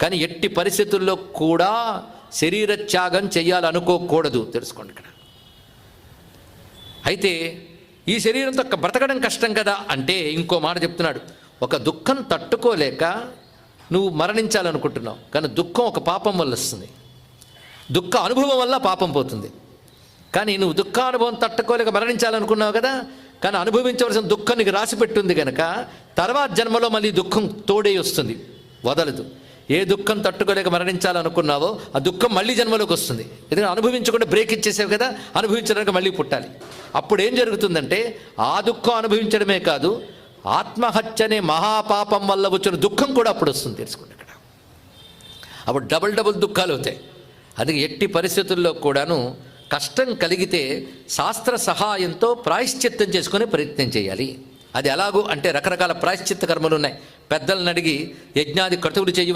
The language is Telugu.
కానీ ఎట్టి పరిస్థితుల్లో కూడా శరీర త్యాగం చెయ్యాలనుకోకూడదు, తెలుసుకోండి ఇక్కడ. అయితే ఈ శరీరంతో బ్రతకడం కష్టం కదా అంటే ఇంకో మాట చెప్తున్నాడు. ఒక దుఃఖం తట్టుకోలేక నువ్వు మరణించాలనుకుంటున్నావు, కానీ దుఃఖం ఒక పాపం వల్ల వస్తుంది. దుఃఖ అనుభవం వల్ల పాపం పోతుంది. కానీ నువ్వు దుఃఖానుభవం తట్టుకోలేక మరణించాలనుకున్నావు కదా, కానీ అనుభవించవలసిన దుఃఖం నీకు రాసి పెట్టుంది కనుక తర్వాత జన్మలో మళ్ళీ దుఃఖం తోడే వస్తుంది, వదలదు. ఏ దుఃఖం తట్టుకోలేక మరణించాలనుకున్నావో ఆ దుఃఖం మళ్ళీ జన్మలోకి వస్తుంది. ఎందుకంటే అనుభవించకుండా బ్రేక్ ఇచ్చేసావు కదా, అనుభవించడానికి మళ్ళీ పుట్టాలి. అప్పుడు ఏం జరుగుతుందంటే ఆ దుఃఖం అనుభవించడమే కాదు, ఆత్మహత్య అనే మహాపాపం వల్ల వచ్చిన దుఃఖం కూడా అప్పుడు వస్తుంది, తెలుసుకోండి ఇక్కడ. అప్పుడు డబుల్ దుఃఖాలు అవుతాయి. అందుకే ఎట్టి పరిస్థితుల్లో కూడాను కష్టం కలిగితే శాస్త్ర సహాయంతో ప్రాయశ్చిత్తం చేసుకునే ప్రయత్నం చేయాలి. అది ఎలాగూ అంటే రకరకాల ప్రాయశ్చిత్త కర్మలు ఉన్నాయి. పెద్దలను అడిగి యజ్ఞాది క్రతువులు చేయ